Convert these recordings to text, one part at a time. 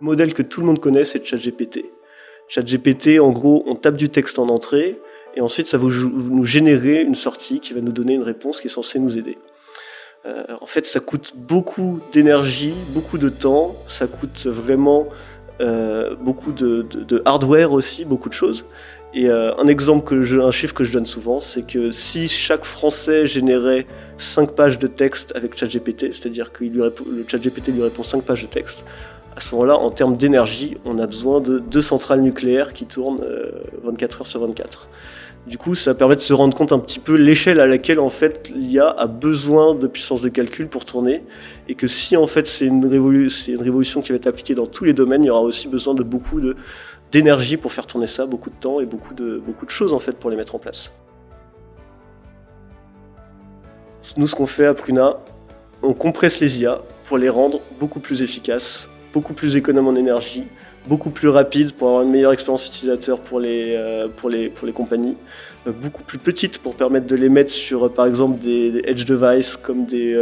Le modèle que tout le monde connaît, c'est ChatGPT. ChatGPT, en gros, on tape du texte en entrée et ensuite ça va nous générer une sortie qui va nous donner une réponse qui est censée nous aider. En fait, ça coûte beaucoup d'énergie, beaucoup de temps, ça coûte vraiment beaucoup de hardware aussi, beaucoup de choses. Et un chiffre que je donne souvent, c'est que si chaque Français générait 5 pages de texte avec ChatGPT, c'est-à-dire que le ChatGPT lui répond 5 pages de texte, à ce moment-là, en termes d'énergie, on a besoin de 2 centrales nucléaires qui tournent 24 heures sur 24. Du coup, ça permet de se rendre compte un petit peu l'échelle à laquelle en fait l'IA a besoin de puissance de calcul pour tourner, et que si en fait c'est une révolution qui va être appliquée dans tous les domaines, il y aura aussi besoin de beaucoup d'énergie pour faire tourner ça, beaucoup de temps et beaucoup de choses en fait pour les mettre en place. Nous, ce qu'on fait à Pruna, on compresse les IA pour les rendre beaucoup plus efficaces, beaucoup plus économes en énergie, beaucoup plus rapides pour avoir une meilleure expérience utilisateur pour les compagnies, beaucoup plus petites pour permettre de les mettre sur par exemple des edge devices comme des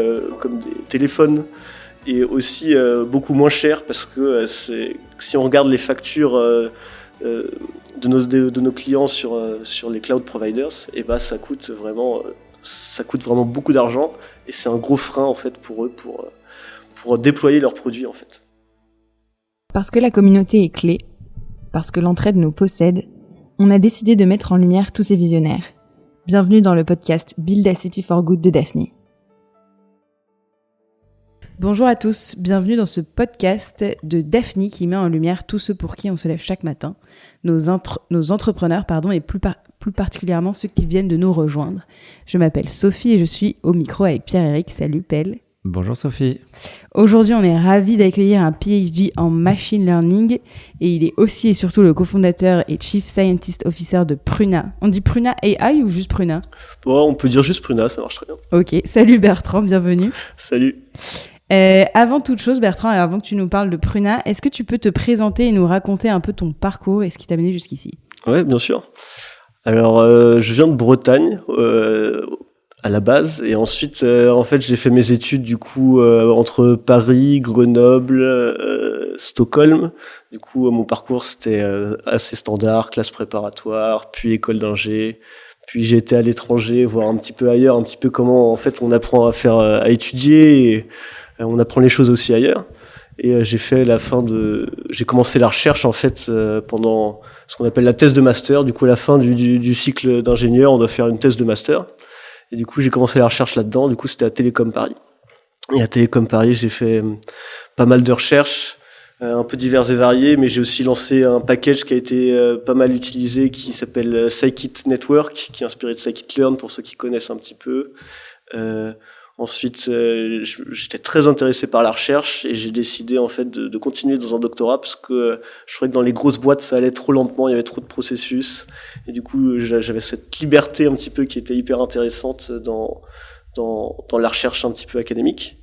téléphones, et aussi beaucoup moins cher parce que si on regarde les factures de nos clients sur les cloud providers, et ben ça coûte vraiment beaucoup d'argent, et c'est un gros frein en fait pour eux pour déployer leurs produits en fait. Parce que la communauté est clé, parce que l'entraide nous possède, on a décidé de mettre en lumière tous ces visionnaires. Bienvenue dans le podcast Build a City for Good de Daphne. Bonjour à tous, bienvenue dans ce podcast de Daphne qui met en lumière tous ceux pour qui on se lève chaque matin, nos entrepreneurs, et plus particulièrement ceux qui viennent de nous rejoindre. Je m'appelle Sophie et je suis au micro avec Pierre-Éric. Salut Pelle. Bonjour Sophie. Aujourd'hui, on est ravis d'accueillir un PhD en Machine Learning et il est aussi et surtout le cofondateur et Chief Scientist Officer de Pruna. On dit Pruna AI ou juste Pruna ? Bon, on peut dire juste Pruna, ça marche très bien. Ok, salut Bertrand, bienvenue. Salut. Avant toute chose, Bertrand, avant que tu nous parles de Pruna, est-ce que tu peux te présenter et nous raconter un peu ton parcours et ce qui t'a mené jusqu'ici ? Ouais, bien sûr. Alors, je viens de Bretagne, à la base, et ensuite en fait j'ai fait mes études du coup entre Paris, Grenoble, Stockholm. Du coup mon parcours c'était assez standard, classe préparatoire, puis école d'ingé, puis j'ai été à l'étranger voir un petit peu ailleurs, un petit peu comment en fait on apprend à étudier, et on apprend les choses aussi ailleurs. Et j'ai commencé la recherche en fait pendant ce qu'on appelle la thèse de master. Du coup à la fin du cycle d'ingénieur, on doit faire une thèse de master. Et du coup, j'ai commencé la recherche là-dedans. Du coup, c'était à Télécom Paris. Et à Télécom Paris, j'ai fait pas mal de recherches, un peu diverses et variées, mais j'ai aussi lancé un package qui a été pas mal utilisé, qui s'appelle Scikit Network, qui est inspiré de Scikit-learn pour ceux qui connaissent un petit peu. Ensuite, j'étais très intéressé par la recherche et j'ai décidé en fait de continuer dans un doctorat parce que je trouvais que dans les grosses boîtes ça allait trop lentement, il y avait trop de processus, et du coup j'avais cette liberté un petit peu qui était hyper intéressante dans la recherche un petit peu académique.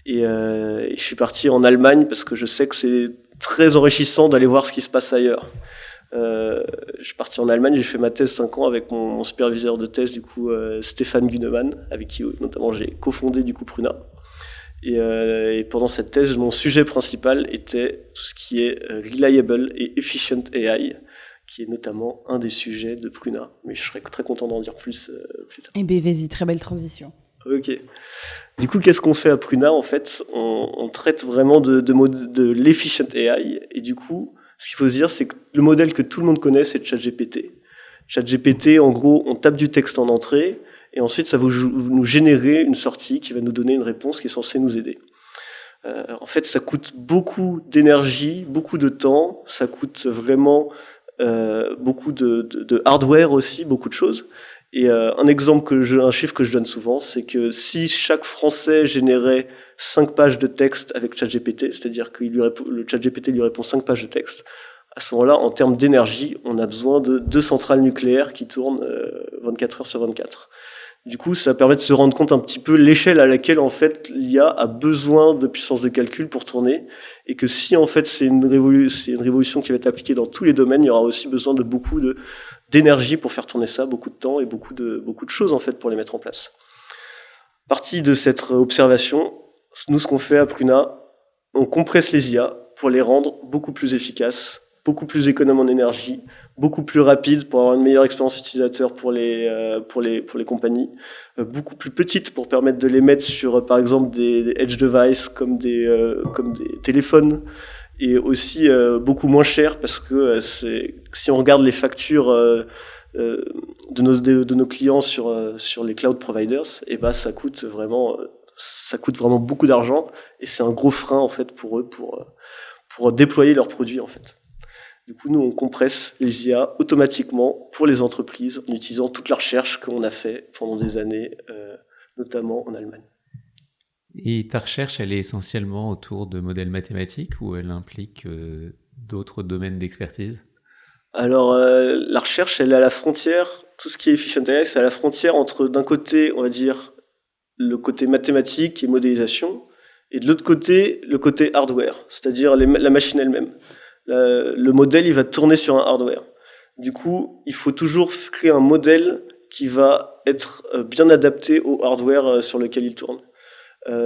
Et je suis parti en Allemagne parce que je sais que c'est très enrichissant d'aller voir ce qui se passe ailleurs. Je suis parti en Allemagne, j'ai fait ma thèse 5 ans avec mon superviseur de thèse, du coup, Stéphane Gunnemann, avec qui notamment j'ai cofondé du coup Pruna. Et pendant cette thèse, mon sujet principal était tout ce qui est reliable et efficient AI, qui est notamment un des sujets de Pruna. Mais je serais très content d'en dire plus tard. Eh bien, vas-y, très belle transition. Ok. Du coup, qu'est-ce qu'on fait à Pruna ? En fait, on traite vraiment de l'efficient AI, et du coup, ce qu'il faut se dire, c'est que le modèle que tout le monde connaît, c'est ChatGPT. ChatGPT, en gros, on tape du texte en entrée, et ensuite, ça va nous générer une sortie qui va nous donner une réponse qui est censée nous aider. En fait, ça coûte beaucoup d'énergie, beaucoup de temps, ça coûte vraiment beaucoup de hardware aussi, beaucoup de choses. Et un chiffre que je donne souvent, c'est que si chaque Français générait 5 pages de texte avec ChatGPT, c'est-à-dire que le ChatGPT lui répond 5 pages de texte, à ce moment-là, en termes d'énergie, on a besoin de 2 centrales nucléaires qui tournent 24 heures sur 24. Du coup, ça permet de se rendre compte un petit peu l'échelle à laquelle en fait l'IA a besoin de puissance de calcul pour tourner, et que si en fait c'est une révolution qui va être appliquée dans tous les domaines, il y aura aussi besoin de beaucoup d'énergie pour faire tourner ça, beaucoup de temps et beaucoup de choses en fait pour les mettre en place. Partie de cette observation, nous ce qu'on fait à Pruna, on compresse les IA pour les rendre beaucoup plus efficaces, beaucoup plus économes en énergie, beaucoup plus rapides pour avoir une meilleure expérience utilisateur pour les compagnies, beaucoup plus petites pour permettre de les mettre sur, par exemple, des edge devices comme des téléphones, et aussi beaucoup moins cher parce que si on regarde les factures de nos clients sur les cloud providers, et ben ça coûte vraiment beaucoup d'argent, et c'est un gros frein en fait pour eux pour déployer leurs produits en fait. Du coup, nous on compresse les IA automatiquement pour les entreprises en utilisant toute la recherche qu'on a fait pendant des années, notamment en Allemagne. Et ta recherche, elle est essentiellement autour de modèles mathématiques ou elle implique d'autres domaines d'expertise ? Alors, la recherche, elle est à la frontière, tout ce qui est efficient AI, c'est à la frontière entre, d'un côté, on va dire, le côté mathématique et modélisation, et de l'autre côté, le côté hardware, c'est-à-dire la machine elle-même. Le modèle, il va tourner sur un hardware. Du coup, il faut toujours créer un modèle qui va être bien adapté au hardware sur lequel il tourne.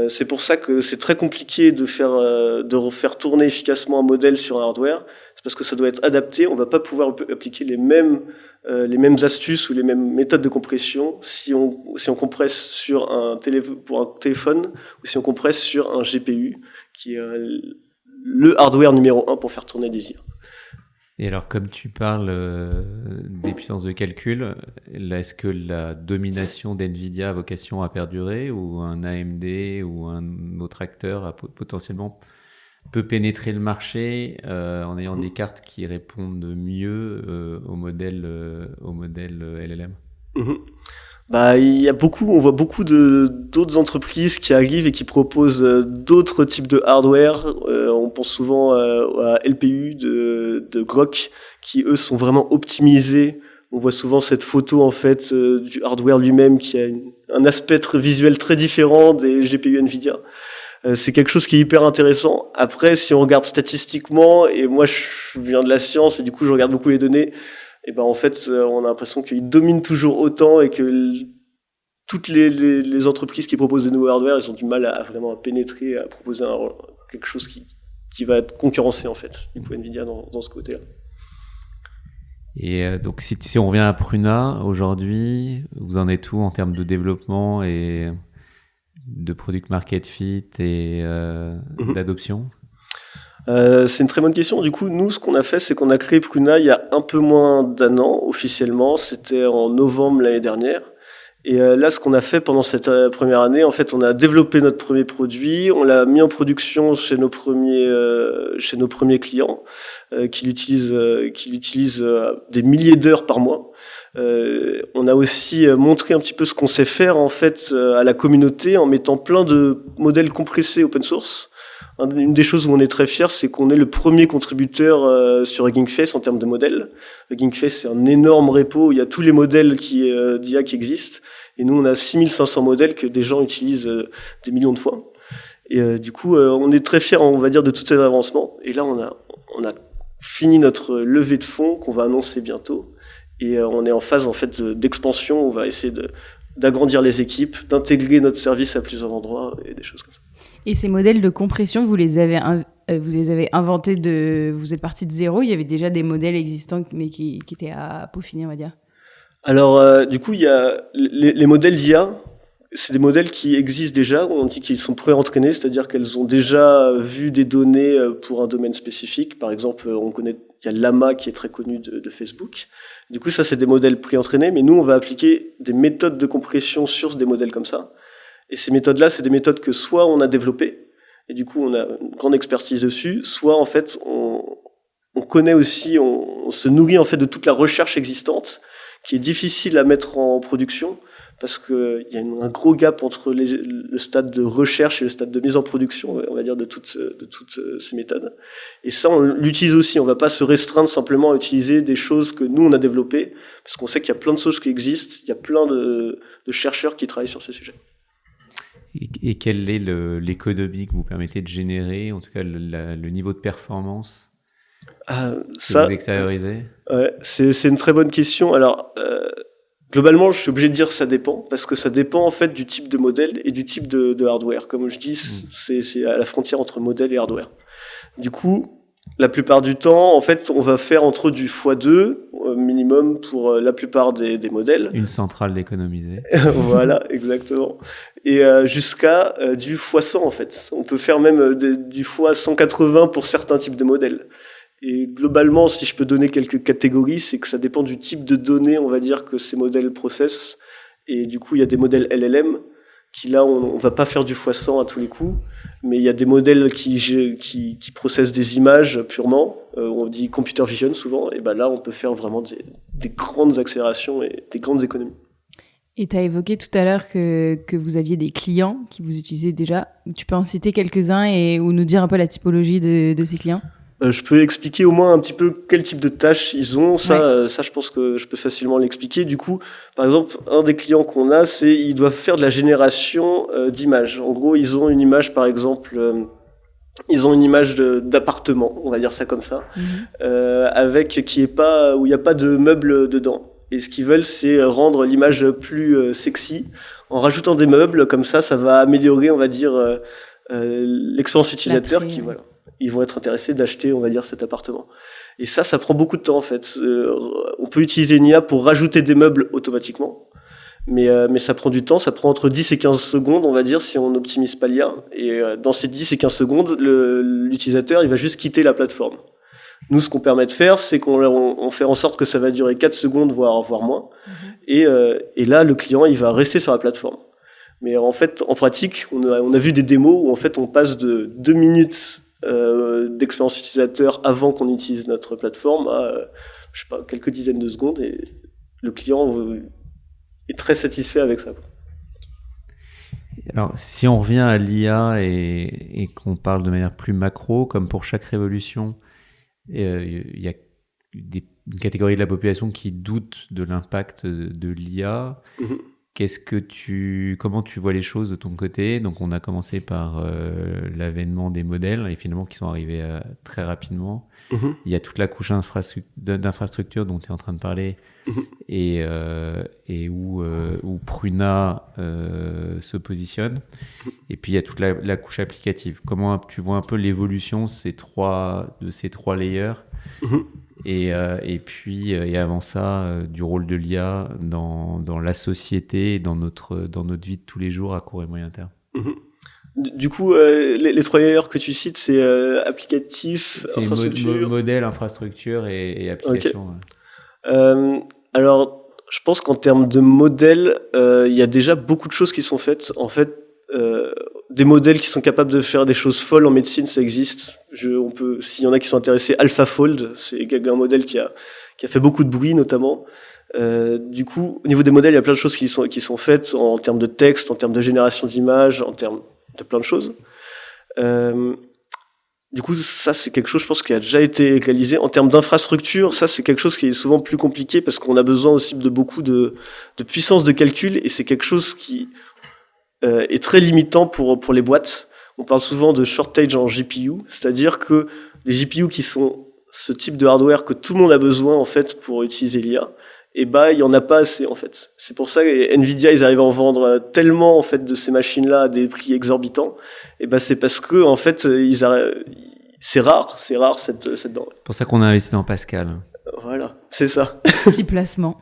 C'est pour ça que c'est très compliqué de refaire tourner efficacement un modèle sur un hardware. C'est parce que ça doit être adapté. On va pas pouvoir appliquer les mêmes astuces ou les mêmes méthodes de compression si on compresse sur pour un téléphone ou si on compresse sur un GPU qui est le hardware numéro 1 pour faire tourner des IA. Et alors, comme tu parles des puissances de calcul, là, est-ce que la domination d'NVIDIA a vocation à perdurer ou un AMD ou un autre acteur potentiellement peut pénétrer le marché en ayant des cartes qui répondent mieux au modèle LLM ? On voit beaucoup d'autres entreprises qui arrivent et qui proposent d'autres types de hardware. On pense souvent à LPU de Grok, qui eux sont vraiment optimisés. On voit souvent cette photo en fait du hardware lui-même qui a un aspect visuel très différent des GPU Nvidia. C'est quelque chose qui est hyper intéressant. Après, si on regarde statistiquement, et moi je viens de la science et du coup je regarde beaucoup les données, et ben en fait on a l'impression qu'ils dominent toujours autant et que toutes les entreprises qui proposent de nouveaux hardware, elles ont du mal à vraiment pénétrer, à proposer quelque chose qui va être concurrencé en fait, du coup Nvidia dans ce côté-là. Et donc si on revient à Pruna aujourd'hui, vous en êtes où en termes de développement et de product market fit et d'adoption ? C'est une très bonne question. Du coup, nous, ce qu'on a fait, c'est qu'on a créé Pruna il y a un peu moins d'un an, officiellement. C'était en novembre l'année dernière. Et là, ce qu'on a fait pendant cette première année, en fait, on a développé notre premier produit, on l'a mis en production chez nos premiers clients qui l'utilisent des milliers d'heures par mois. On a aussi montré un petit peu ce qu'on sait faire en fait à la communauté en mettant plein de modèles compressés open source. Une des choses où on est très fier, c'est qu'on est le premier contributeur sur Hugging Face en termes de modèles. Hugging Face, c'est un énorme repo où il y a tous les modèles d'IA qui existent. Et nous, on a 6500 modèles que des gens utilisent des millions de fois. Et du coup, on est très fiers, on va dire, de tous ces avancements. Et là, on a fini notre levée de fonds qu'on va annoncer bientôt. Et on est en phase en fait d'expansion. On va essayer d'agrandir les équipes, d'intégrer notre service à plusieurs endroits et des choses comme ça. Et ces modèles de compression, vous les avez inventés vous êtes parti de zéro? Il y avait déjà des modèles existants, mais qui étaient à peaufiner, on va dire. Alors, du coup, il y a les modèles d'IA. C'est des modèles qui existent déjà. On dit qu'ils sont pré-entraînés, c'est-à-dire qu'elles ont déjà vu des données pour un domaine spécifique. Par exemple, il y a Llama qui est très connu de Facebook. Du coup, ça, c'est des modèles pré-entraînés. Mais nous, on va appliquer des méthodes de compression sur des modèles comme ça. Et ces méthodes-là, c'est des méthodes que soit on a développées, et du coup, on a une grande expertise dessus, soit, en fait, on connaît aussi, on se nourrit, en fait, de toute la recherche existante, qui est difficile à mettre en production, parce qu'il y a un gros gap entre le stade de recherche et le stade de mise en production, on va dire, de toutes ces méthodes. Et ça, on l'utilise aussi. On va pas se restreindre simplement à utiliser des choses que nous, on a développées, parce qu'on sait qu'il y a plein de choses qui existent, il y a plein de chercheurs qui travaillent sur ce sujet. Et quelle est l'économie que vous permettez de générer, en tout cas le niveau de performance que vous extériorisez ? Ouais, c'est une très bonne question. Alors, Globalement, je suis obligé de dire ça dépend, parce que ça dépend en fait du type de modèle et du type de hardware. Comme je dis, c'est à la frontière entre modèle et hardware. Du coup, la plupart du temps, en fait, on va faire entre du x2 minimum pour la plupart des modèles. Une centrale déconomisée. Voilà, exactement. Et jusqu'à du x100 en fait. On peut faire même du x180 pour certains types de modèles. Et globalement, si je peux donner quelques catégories, c'est que ça dépend du type de données, on va dire, que ces modèles processent. Et du coup, il y a des modèles LLM qui, là, on va pas faire du x100 à tous les coups, mais il y a des modèles qui processent des images purement. On dit computer vision souvent. Et ben là, on peut faire vraiment des grandes accélérations et des grandes économies. Et tu as évoqué tout à l'heure que vous aviez des clients qui vous utilisaient déjà. Tu peux en citer quelques-uns ou nous dire un peu la typologie de ces clients ? Je peux expliquer au moins un petit peu quel type de tâches ils ont. Ça, je pense que je peux facilement l'expliquer. Du coup, par exemple, un des clients qu'on a, c'est ils doivent faire de la génération d'images. En gros, ils ont une image, par exemple, ils ont une image d'appartement, on va dire ça comme ça, avec où il n'y a pas de meubles dedans. Et ce qu'ils veulent, c'est rendre l'image plus sexy en rajoutant des meubles. Comme ça va améliorer, on va dire, l'expérience utilisateur qui, voilà. Ils vont être intéressés d'acheter, on va dire, cet appartement. Et ça prend beaucoup de temps, en fait. On peut utiliser une IA pour rajouter des meubles automatiquement, mais ça prend du temps. Ça prend entre 10 et 15 secondes, on va dire, si on n'optimise pas l'IA. Et dans ces 10 et 15 secondes, l'utilisateur, il va juste quitter la plateforme. Nous, ce qu'on permet de faire, c'est qu'on fait en sorte que ça va durer 4 secondes, voire moins. Et là, le client, il va rester sur la plateforme. Mais en fait, en pratique, on a vu des démos où, en fait, on passe de 2 minutes d'expérience utilisateur avant qu'on utilise notre plateforme à je sais pas, quelques dizaines de secondes, et le client est très satisfait avec ça. Alors, si on revient à l'IA et qu'on parle de manière plus macro, comme pour chaque révolution, il y a une catégorie de la population qui doute de l'impact de l'IA. Comment tu vois les choses de ton côté ? Donc, on a commencé par l'avènement des modèles, et finalement qui sont arrivés très rapidement. Il y a toute la couche d'infrastructure dont tu es en train de parler, et où Pruna se positionne. Et puis, il y a toute la couche applicative. Comment tu vois un peu l'évolution de ces trois layers ? Et puis, avant ça, du rôle de l'IA dans la société et dans notre vie de tous les jours à court et moyen terme. Du coup, les trois layers que tu cites, c'est applicatif, c'est infrastructure... modèle, infrastructure et application. Okay. Alors, je pense qu'en termes de modèle, il y a déjà beaucoup de choses qui sont faites. En fait, des modèles qui sont capables de faire des choses folles en médecine, ça existe. S'il y en a qui sont intéressés, AlphaFold, c'est un modèle qui a fait beaucoup de bruit notamment. Du coup, au niveau des modèles, il y a plein de choses qui sont faites en termes de texte, en termes de génération d'images, en termes de plein de choses. Du coup, ça, c'est quelque chose, je pense, qui a déjà été réalisé. En termes d'infrastructure, ça, c'est quelque chose qui est souvent plus compliqué parce qu'on a besoin aussi de beaucoup de puissance de calcul, et c'est quelque chose qui est très limitant pour les boîtes. On parle souvent de shortage en GPU, c'est-à-dire que les GPU qui sont ce type de hardware que tout le monde a besoin, en fait, pour utiliser l'IA, il y en a pas assez, en fait. C'est pour ça que Nvidia, ils arrivent à en vendre tellement, en fait, de ces machines-là à des prix exorbitants. C'est parce que, en fait, c'est rare cette denrée. C'est pour ça qu'on a investi dans Pascal. Voilà, c'est ça. Petit placement.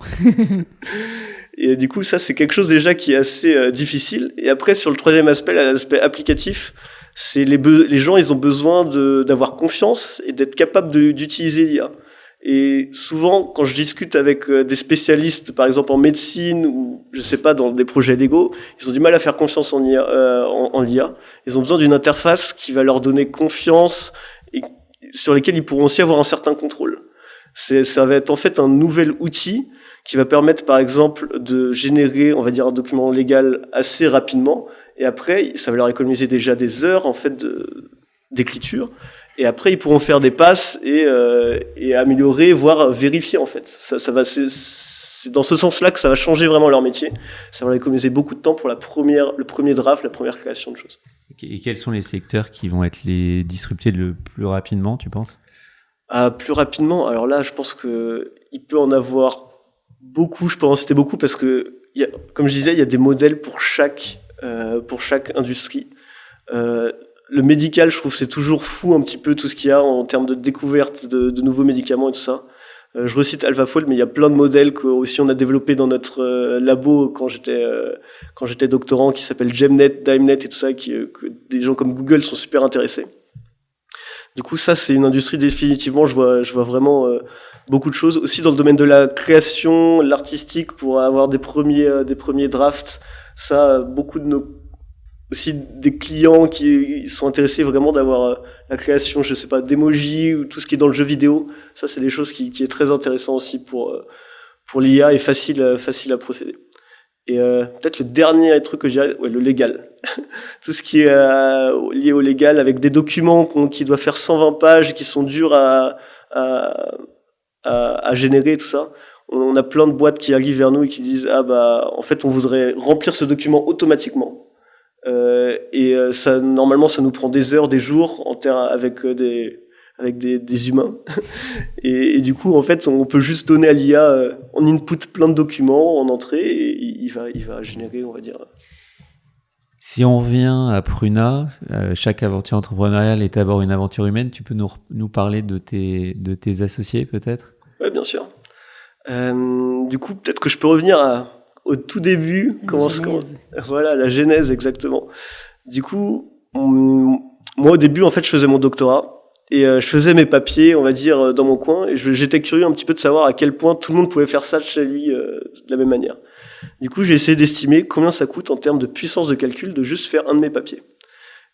Et du coup, ça, c'est quelque chose déjà qui est assez difficile. Et après, sur le troisième aspect, l'aspect applicatif, c'est les gens, ils ont besoin d'avoir confiance et d'être capables d'utiliser l'IA. Et souvent, quand je discute avec des spécialistes, par exemple en médecine ou, je sais pas, dans des projets légaux, ils ont du mal à faire confiance en l'IA. Ils ont besoin d'une interface qui va leur donner confiance et sur lesquelles ils pourront aussi avoir un certain contrôle. Ça va être en fait un nouvel outil qui va permettre, par exemple, de générer, on va dire, un document légal assez rapidement. Et après, ça va leur économiser déjà des heures, en fait, d'écriture. Et après, ils pourront faire des passes et améliorer, voire vérifier, en fait. C'est dans ce sens-là que ça va changer vraiment leur métier. Ça va leur économiser beaucoup de temps pour le premier draft, la première création de choses. Et quels sont les secteurs qui vont être les disruptés le plus rapidement, tu penses ? Plus rapidement, alors là, je pense qu'il peut en avoir Beaucoup, je peux en citer beaucoup parce que, comme je disais, il y a des modèles pour chaque industrie. Le médical, je trouve, c'est toujours fou un petit peu tout ce qu'il y a en termes de découverte de nouveaux médicaments et tout ça. Je recite AlphaFold, mais il y a plein de modèles que aussi on a développés dans notre labo quand j'étais doctorant, qui s'appelle GemNet, DimeNet et tout ça, que des gens comme Google sont super intéressés. Du coup, ça, c'est une industrie définitivement, je vois vraiment beaucoup de choses. Aussi dans le domaine de la création, l'artistique, pour avoir des premiers drafts. Ça, beaucoup de aussi des clients qui sont intéressés vraiment d'avoir la création, je sais pas, d'emojis ou tout ce qui est dans le jeu vidéo. Ça, c'est des choses qui est très intéressant aussi pour l'IA et facile à procéder. Et peut-être le dernier truc que j'ai, le légal. Tout ce qui est lié au légal, avec des documents qui doivent faire 120 pages, qui sont durs à générer, tout ça. On a plein de boîtes qui arrivent vers nous et qui disent en fait on voudrait remplir ce document automatiquement. Ça normalement ça nous prend des heures, des jours avec des humains. et du coup en fait on peut juste donner à l'IA on input plein de documents en entrée et il va générer, on va dire. Si on revient à Pruna, chaque aventure entrepreneuriale est d'abord une aventure humaine. Tu peux nous parler de tes associés peut-être ? Ouais, bien sûr. Du coup peut-être que je peux revenir au tout début, voilà, la genèse exactement. Du coup, moi au début en fait je faisais mon doctorat et je faisais mes papiers, on va dire, dans mon coin et j'étais curieux un petit peu de savoir à quel point tout le monde pouvait faire ça chez lui de la même manière. Du coup, j'ai essayé d'estimer combien ça coûte en termes de puissance de calcul de juste faire un de mes papiers.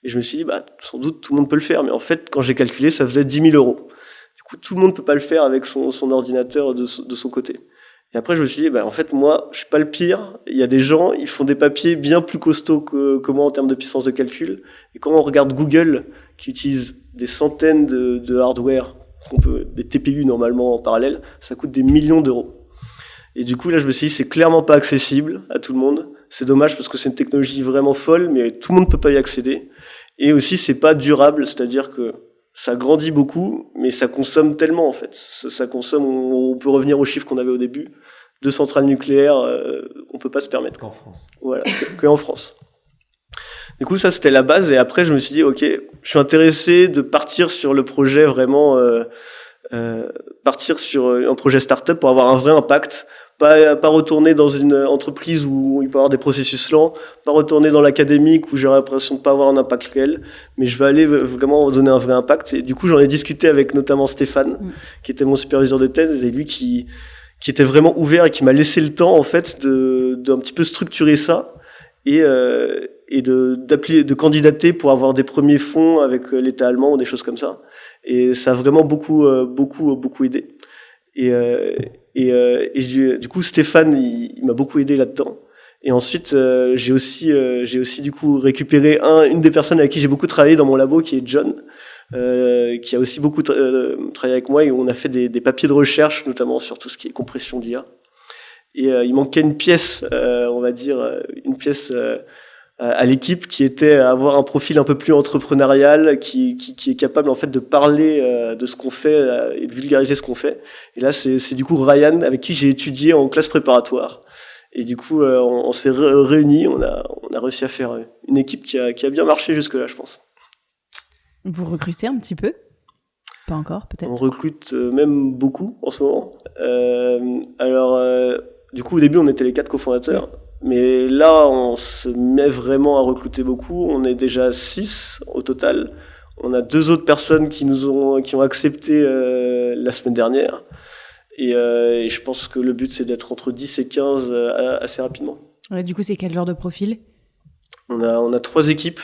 Et je me suis dit, sans doute tout le monde peut le faire, mais en fait quand j'ai calculé ça faisait 10 000 euros. Du coup, tout le monde peut pas le faire avec son ordinateur de son côté. Et après, je me suis dit, en fait, moi, je suis pas le pire. Il y a des gens, ils font des papiers bien plus costauds que moi en termes de puissance de calcul. Et quand on regarde Google, qui utilise des centaines de hardware, des TPU normalement en parallèle, ça coûte des millions d'euros. Et du coup, là, je me suis dit, c'est clairement pas accessible à tout le monde. C'est dommage parce que c'est une technologie vraiment folle, mais tout le monde peut pas y accéder. Et aussi, c'est pas durable, c'est-à-dire que ça grandit beaucoup, mais ça consomme tellement, en fait. Ça consomme, on peut revenir aux chiffres qu'on avait au début. 2 centrales nucléaires, on peut pas se permettre. Qu'en France. Voilà, que en France. Du coup, ça, c'était la base. Et après, je me suis dit, OK, je suis intéressé de partir sur le projet vraiment, partir sur un projet start-up pour avoir un vrai impact. Pas retourner dans une entreprise où il peut y avoir des processus lents, pas retourner dans l'académique où j'aurais l'impression de pas avoir un impact réel, mais je vais aller vraiment donner un vrai impact. Et du coup, j'en ai discuté avec notamment Stéphane, qui était mon superviseur de thèse, et lui qui était vraiment ouvert et qui m'a laissé le temps, en fait, d'un petit peu structurer ça et de candidater pour avoir des premiers fonds avec l'État allemand ou des choses comme ça. Et ça a vraiment beaucoup aidé. Et du coup, Stéphane, il m'a beaucoup aidé là-dedans. Et ensuite, j'ai aussi du coup récupéré une des personnes avec qui j'ai beaucoup travaillé dans mon labo, qui est John, qui a aussi beaucoup travaillé avec moi, et on a fait des papiers de recherche, notamment sur tout ce qui est compression d'IA. Et il manquait une pièce, on va dire, une pièce à l'équipe qui était avoir un profil un peu plus entrepreneurial, qui est capable en fait de parler de ce qu'on fait et de vulgariser ce qu'on fait. Et là, c'est du coup Ryan, avec qui j'ai étudié en classe préparatoire. Et du coup, on s'est réunis, on a réussi à faire une équipe qui a bien marché jusque-là, je pense. Vous recrutez un petit peu ? Pas encore, peut-être ? On recrute même beaucoup en ce moment. Du coup, au début, on était les 4 cofondateurs. Mais là, on se met vraiment à recruter beaucoup. On est déjà 6 au total. On a 2 autres personnes qui ont accepté la semaine dernière. Et je pense que le but, c'est d'être entre 10 et 15 assez rapidement. Ouais, du coup, c'est quel genre de profil ? On a 3 équipes.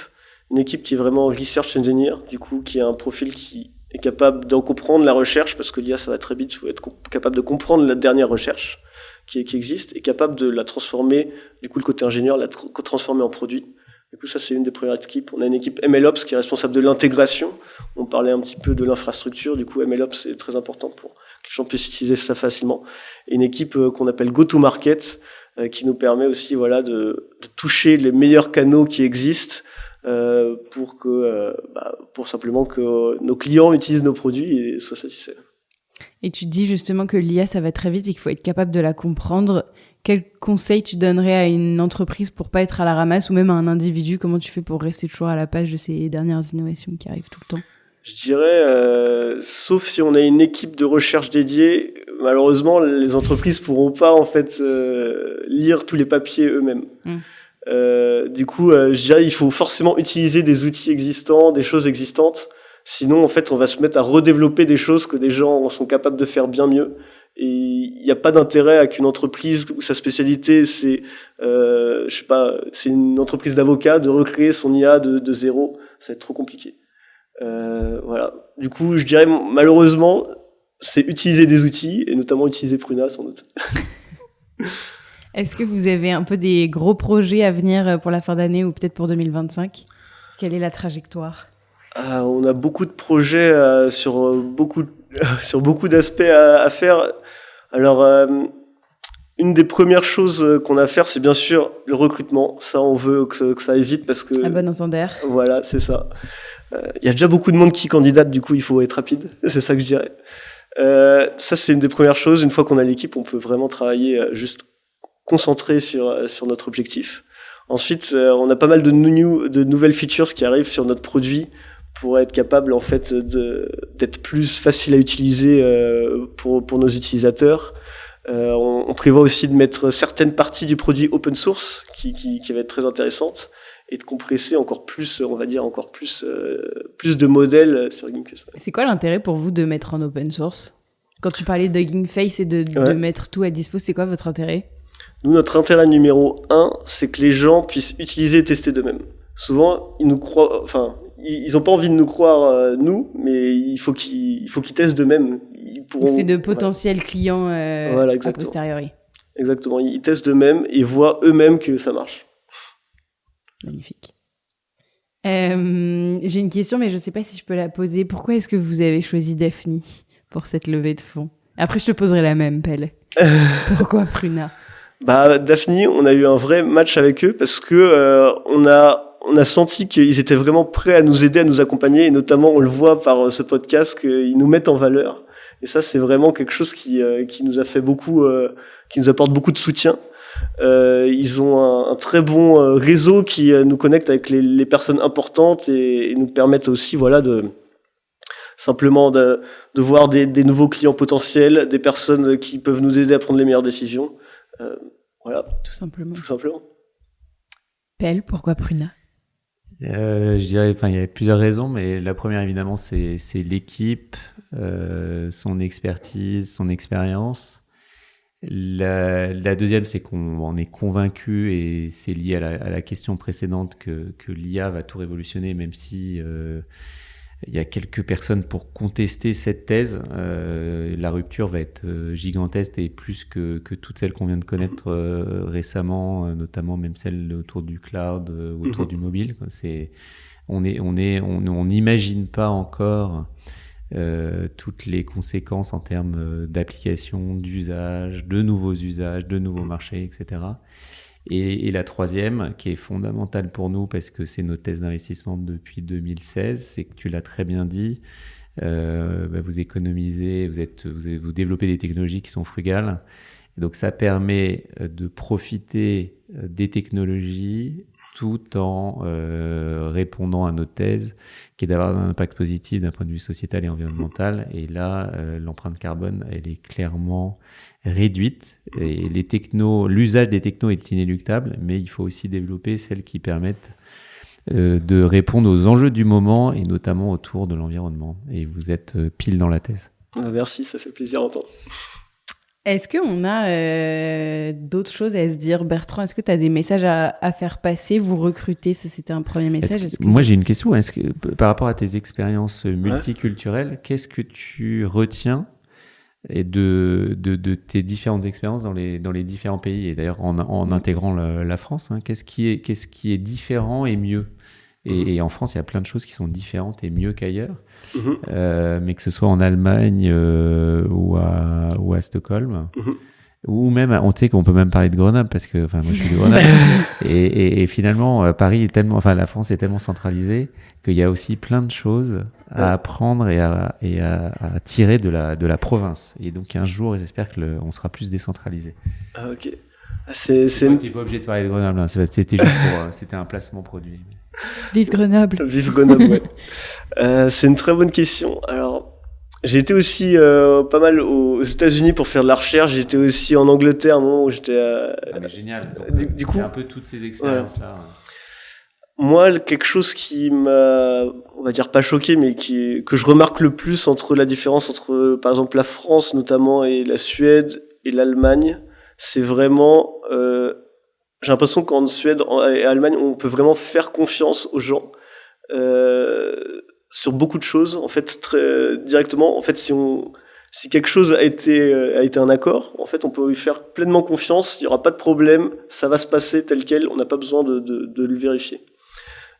Une équipe qui est vraiment research engineer, du coup, qui a un profil qui est capable d'en comprendre la recherche, parce que l'IA, ça va très vite. Il faut être capable de comprendre la dernière recherche qui existe, et capable de la transformer, du coup, le côté ingénieur, la transformer en produit. Du coup, ça, c'est une des premières équipes. On a une équipe MLOps qui est responsable de l'intégration. On parlait un petit peu de l'infrastructure. Du coup, MLOps, c'est très important pour que les gens puissent utiliser ça facilement. Et une équipe qu'on appelle Go-to-Market, qui nous permet aussi, voilà, de toucher les meilleurs canaux qui existent, pour simplement que nos clients utilisent nos produits et soient satisfaits. Et tu dis justement que l'IA, ça va très vite et qu'il faut être capable de la comprendre. Quel conseil tu donnerais à une entreprise pour pas être à la ramasse ou même à un individu? Comment tu fais pour rester toujours à la page de ces dernières innovations qui arrivent tout le temps? Je dirais, sauf si on a une équipe de recherche dédiée, malheureusement, les entreprises pourront pas en fait lire tous les papiers eux-mêmes. Du coup, je dirais, il faut forcément utiliser des outils existants, des choses existantes. Sinon, en fait, on va se mettre à redévelopper des choses que des gens sont capables de faire bien mieux. Et il n'y a pas d'intérêt à qu'une entreprise où sa spécialité c'est, je sais pas, c'est une entreprise d'avocats, de recréer son IA de zéro. Ça va être trop compliqué. Voilà. Du coup, je dirais malheureusement, c'est utiliser des outils et notamment utiliser Pruna sans doute. Est-ce que vous avez un peu des gros projets à venir pour la fin d'année ou peut-être pour 2025? Quelle est la trajectoire? On a beaucoup de projets sur beaucoup d'aspects à faire. Alors, une des premières choses qu'on a à faire, c'est bien sûr le recrutement. Ça, on veut que ça aille vite parce que... À bon entendeur. Voilà, c'est ça. Il y a déjà beaucoup de monde qui candidate, du coup, il faut être rapide. C'est ça que je dirais. Ça, c'est une des premières choses. Une fois qu'on a l'équipe, on peut vraiment travailler juste concentré sur notre objectif. Ensuite, on a pas mal de nouvelles features qui arrivent sur notre produit pour être capable en fait d'être plus facile à utiliser pour nos utilisateurs. On prévoit aussi de mettre certaines parties du produit open source qui va être très intéressante et de compresser encore plus, on va dire encore plus de modèles sur Hugging Face. C'est quoi l'intérêt pour vous de mettre en open source? Quand tu parlais de Hugging Face et de mettre tout à dispo, c'est quoi votre intérêt? Nous, notre intérêt numéro 1, c'est que les gens puissent utiliser et tester d'eux-mêmes. Souvent, ils nous croient, enfin, ils ont pas envie de nous croire, nous, mais il faut qu'ils testent d'eux-mêmes. C'est de potentiels clients voilà, a posteriori. Exactement. Ils testent d'eux-mêmes et voient eux-mêmes que ça marche. Magnifique. J'ai une question, mais je sais pas si je peux la poser. Pourquoi est-ce que vous avez choisi Daphni pour cette levée de fonds? Après, je te poserai la même, Pelle. Pourquoi Pruna? Daphni, on a eu un vrai match avec eux parce que on a senti qu'ils étaient vraiment prêts à nous aider, à nous accompagner, et notamment on le voit par ce podcast qu'ils nous mettent en valeur. Et ça, c'est vraiment quelque chose qui nous a fait beaucoup, qui nous apporte beaucoup de soutien. Ils ont un très bon réseau qui nous connecte avec les personnes importantes et nous permettent aussi, voilà, de voir des nouveaux clients potentiels, des personnes qui peuvent nous aider à prendre les meilleures décisions. Voilà. Tout simplement. Pelle, pourquoi Pruna? Je dirais, il y a plusieurs raisons, mais la première évidemment c'est l'équipe, son expertise, son expérience. La deuxième, c'est qu'on en est convaincu, et c'est lié à la question précédente que l'IA va tout révolutionner, même si il y a quelques personnes pour contester cette thèse. La rupture va être gigantesque et plus que toutes celles qu'on vient de connaître récemment, notamment même celles autour du cloud, autour du mobile. On n'imagine pas encore toutes les conséquences en termes d'application, d'usage, de nouveaux usages, de nouveaux marchés, etc. Et la troisième, qui est fondamentale pour nous, parce que c'est notre thèse d'investissement depuis 2016, c'est que tu l'as très bien dit, vous économisez, vous développez des technologies qui sont frugales. Et donc ça permet de profiter des technologies tout en répondant à notre thèse, qui est d'avoir un impact positif d'un point de vue sociétal et environnemental. Et là, l'empreinte carbone, elle est clairement réduite. Et l'usage des technos est inéluctable, mais il faut aussi développer celles qui permettent de répondre aux enjeux du moment, et notamment autour de l'environnement. Et vous êtes pile dans la thèse. Merci, ça fait plaisir à entendre. Est-ce qu'on a d'autres choses à se dire? Bertrand, est-ce que tu as des messages à faire passer? Vous recrutez, ça c'était un premier message. Moi j'ai une question. Est-ce que, par rapport à tes expériences multiculturelles, qu'est-ce que tu retiens de tes différentes expériences dans les différents pays, et d'ailleurs en intégrant la France, qu'est-ce qui est différent et mieux? Et en France, il y a plein de choses qui sont différentes et mieux qu'ailleurs, mais que ce soit en Allemagne ou à Stockholm. Ou même, on sait qu'on peut même parler de Grenoble parce que, moi, je suis de Grenoble. et finalement, Paris est tellement, la France est tellement centralisée qu'il y a aussi plein de choses à apprendre et à tirer de la province. Et donc, un jour, j'espère que on sera plus décentralisé. Ah, ok. T'es pas obligé de parler de Grenoble, hein. C'était juste c'était un placement produit. Vive Grenoble. Vive Grenoble, ouais. C'est une très bonne question. Alors, j'ai été aussi pas mal aux États-Unis pour faire de la recherche. J'ai été aussi en Angleterre à un moment où j'étais. Mais génial. Donc, du coup, un peu toutes ces expériences-là. Ouais. Moi, quelque chose qui m'a, on va dire pas choqué, mais que je remarque le plus entre la différence entre, par exemple, la France notamment et la Suède et l'Allemagne, c'est vraiment, j'ai l'impression qu'en Suède et Allemagne, on peut vraiment faire confiance aux gens sur beaucoup de choses. En fait, très directement. En fait, si quelque chose a été un accord, en fait, on peut lui faire pleinement confiance. Il y aura pas de problème. Ça va se passer tel quel. On n'a pas besoin de le vérifier.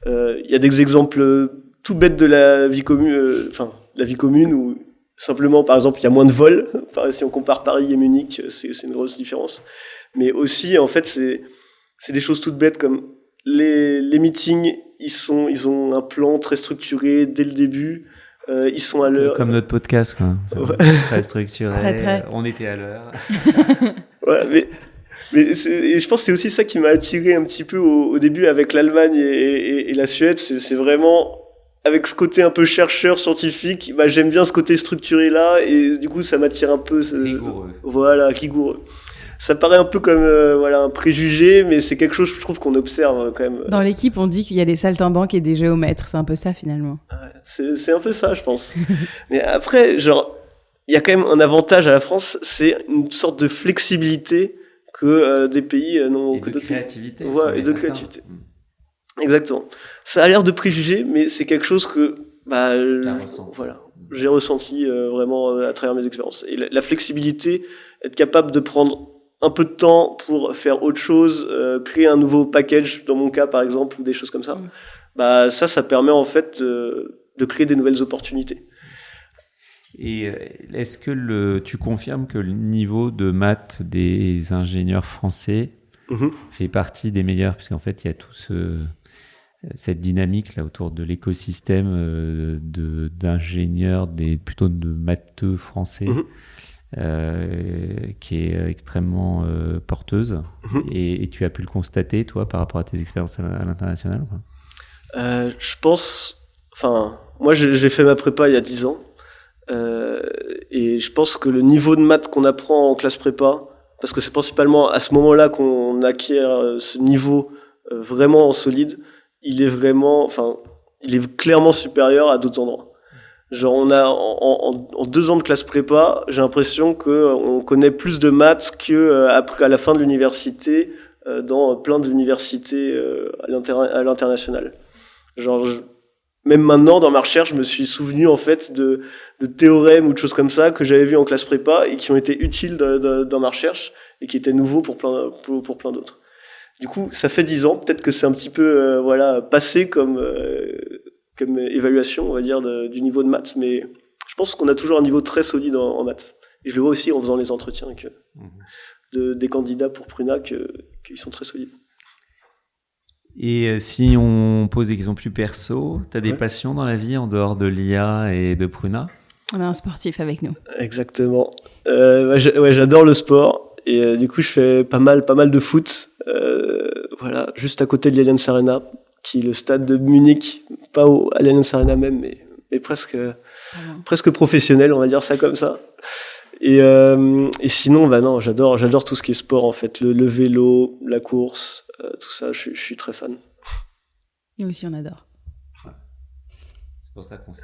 Il y a des exemples tout bêtes de la vie commune, la vie commune où simplement, par exemple, il y a moins de vols. Si on compare Paris et Munich, c'est une grosse différence. Mais aussi, en fait, c'est des choses toutes bêtes comme les meetings. Ils ont un plan très structuré dès le début. Ils sont à l'heure. Comme notre podcast, quoi. Ouais. Très structuré. Très. On était à l'heure. Ouais, mais je pense que c'est aussi ça qui m'a attiré un petit peu au début avec l'Allemagne et la Suède. C'est vraiment avec ce côté un peu chercheur scientifique. J'aime bien ce côté structuré là et du coup ça m'attire un peu. Rigoureux. Voilà, rigoureux. Ça paraît un peu comme un préjugé, mais c'est quelque chose, je trouve, qu'on observe quand même. Dans l'équipe, on dit qu'il y a des saltimbanques et des géomètres. C'est un peu ça, finalement. Ouais, c'est un peu ça, je pense. Mais après, il y a quand même un avantage à la France, c'est une sorte de flexibilité que des pays n'ont. Et de créativité. Ouais, et de créativité. Exactement. Ça a l'air de préjugé, mais c'est quelque chose que j'ai ressenti vraiment à travers mes expériences. Et la flexibilité, être capable de prendre un peu de temps pour faire autre chose, créer un nouveau package, dans mon cas par exemple, ou des choses comme ça, ça permet en fait de créer des nouvelles opportunités. Et est-ce que tu confirmes que le niveau de maths des ingénieurs français fait partie des meilleurs, puisqu'en fait il y a tout cette dynamique là autour de l'écosystème d'ingénieurs, plutôt de matheux français, qui est extrêmement porteuse. Et tu as pu le constater, toi, par rapport à tes expériences à l'international? Je pense... moi j'ai fait ma prépa il y a 10 ans. Et je pense que le niveau de maths qu'on apprend en classe prépa, parce que c'est principalement à ce moment-là qu'on acquiert ce niveau vraiment solide, il est clairement supérieur à d'autres endroits. Genre on a en 2 ans de classe prépa, j'ai l'impression que on connaît plus de maths que après à la fin de l'université dans plein d'universités à l'international. Genre même maintenant dans ma recherche, je me suis souvenu en fait de théorèmes ou de choses comme ça que j'avais vu en classe prépa et qui ont été utiles dans ma recherche et qui étaient nouveaux pour plein d'autres. Du coup, ça fait 10 ans, peut-être que c'est un petit peu passé comme évaluation, on va dire, du niveau de maths, mais je pense qu'on a toujours un niveau très solide en maths. Et je le vois aussi en faisant les entretiens des candidats pour Pruna qu'ils sont très solides. Et si on pose des questions plus perso, t'as des passions dans la vie en dehors de l'IA et de Pruna? On a un sportif avec nous. Exactement. J'adore le sport et du coup je fais pas mal de foot. Juste à côté de l'Allianz Arena, qui est le stade de Munich, pas à l'Allianz Arena même, mais presque professionnel, on va dire ça comme ça. Et sinon, j'adore tout ce qui est sport en fait, le vélo, la course, tout ça, je suis très fan. Nous aussi, on adore. Ouais. C'est pour ça qu'on s'est...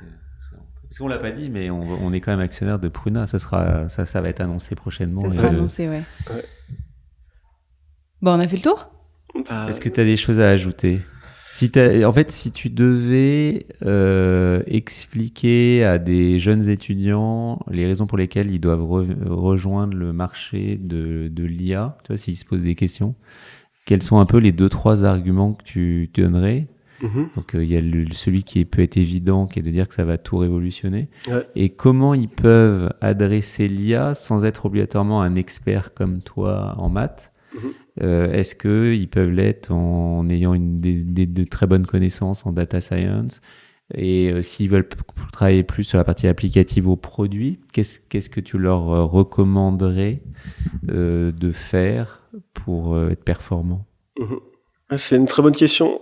Parce qu'on l'a pas dit, mais on est quand même actionnaire de Pruna. Ça va être annoncé prochainement. Ça sera annoncé, ouais. Bon, on a fait le tour ? Est-ce que tu as des choses à ajouter ? Si tu devais expliquer à des jeunes étudiants les raisons pour lesquelles ils doivent rejoindre le marché de l'IA, tu vois, s'ils se posent des questions, quels sont un peu les 2-3 arguments que tu donnerais Donc il y a celui qui peut être évident, qui est de dire que ça va tout révolutionner. Ouais. Et comment ils peuvent adresser l'IA sans être obligatoirement un expert comme toi en maths? Est-ce qu'ils peuvent l'être en ayant de très bonnes connaissances en data science? Et s'ils veulent travailler plus sur la partie applicative au produit, qu'est-ce que tu leur recommanderais de faire pour être performant? C'est une très bonne question.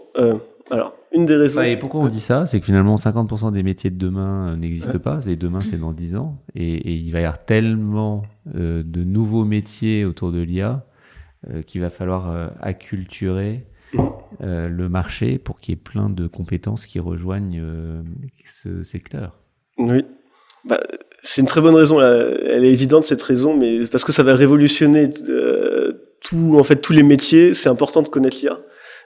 Alors, une des raisons... Et pourquoi on dit ça? C'est que finalement, 50% des métiers de demain n'existent pas. Et demain, c'est dans 10 ans. Et il va y avoir tellement de nouveaux métiers autour de l'IA qu'il va falloir acculturer le marché pour qu'il y ait plein de compétences qui rejoignent ce secteur. Oui. C'est une très bonne raison. Elle est évidente, cette raison, mais parce que ça va révolutionner tous les métiers, c'est important de connaître l'IA.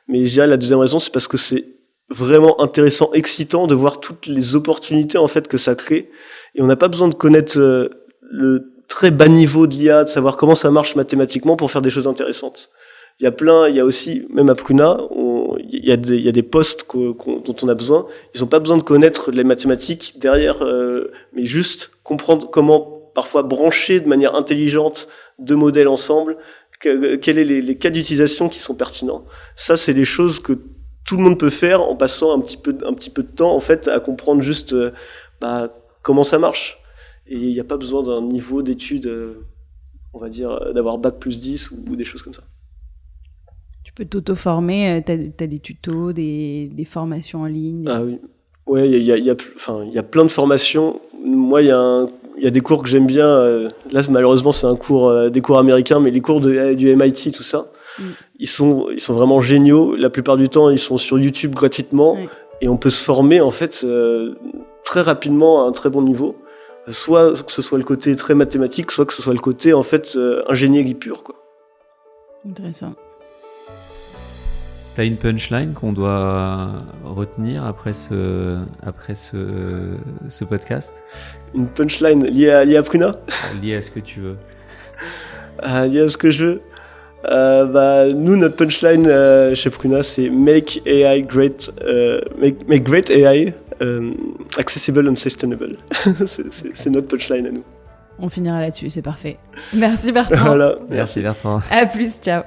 Mais déjà, la deuxième raison, c'est parce que c'est vraiment intéressant, excitant de voir toutes les opportunités en fait que ça crée. Et on n'a pas besoin de connaître le très bas niveau de l'IA, de savoir comment ça marche mathématiquement pour faire des choses intéressantes. Il y a aussi, même à Pruna, il y a des postes dont on a besoin. Ils n'ont pas besoin de connaître les mathématiques derrière, mais juste comprendre comment parfois brancher de manière intelligente deux modèles ensemble. Quels sont les cas d'utilisation qui sont pertinents. Ça, c'est des choses que tout le monde peut faire en passant un petit peu de temps en fait à comprendre juste comment ça marche. Et il n'y a pas besoin d'un niveau d'études, on va dire, d'avoir bac plus 10 ou des choses comme ça. Tu peux t'auto-former, t'as des tutos, des formations en ligne. Ah oui. Ouais, il y a plein de formations. Moi, il y a des cours que j'aime bien. Là, malheureusement, c'est des cours américains, mais les cours du MIT, tout ça, ils sont vraiment géniaux. La plupart du temps, ils sont sur YouTube gratuitement, et on peut se former en fait très rapidement à un très bon niveau. Soit que ce soit le côté très mathématique, soit que ce soit le côté en fait ingénierie pure, quoi. Intéressant. T'as une punchline qu'on doit retenir après ce podcast? Une punchline liée à Pruna? Liée à ce que tu veux. Liée à ce que je veux. Nous, notre punchline chez Pruna, c'est make AI great, make great AI accessible and sustainable. c'est notre punchline à nous. On finira là-dessus, c'est parfait. Merci Bertrand. Voilà. Merci Bertrand. À plus, ciao.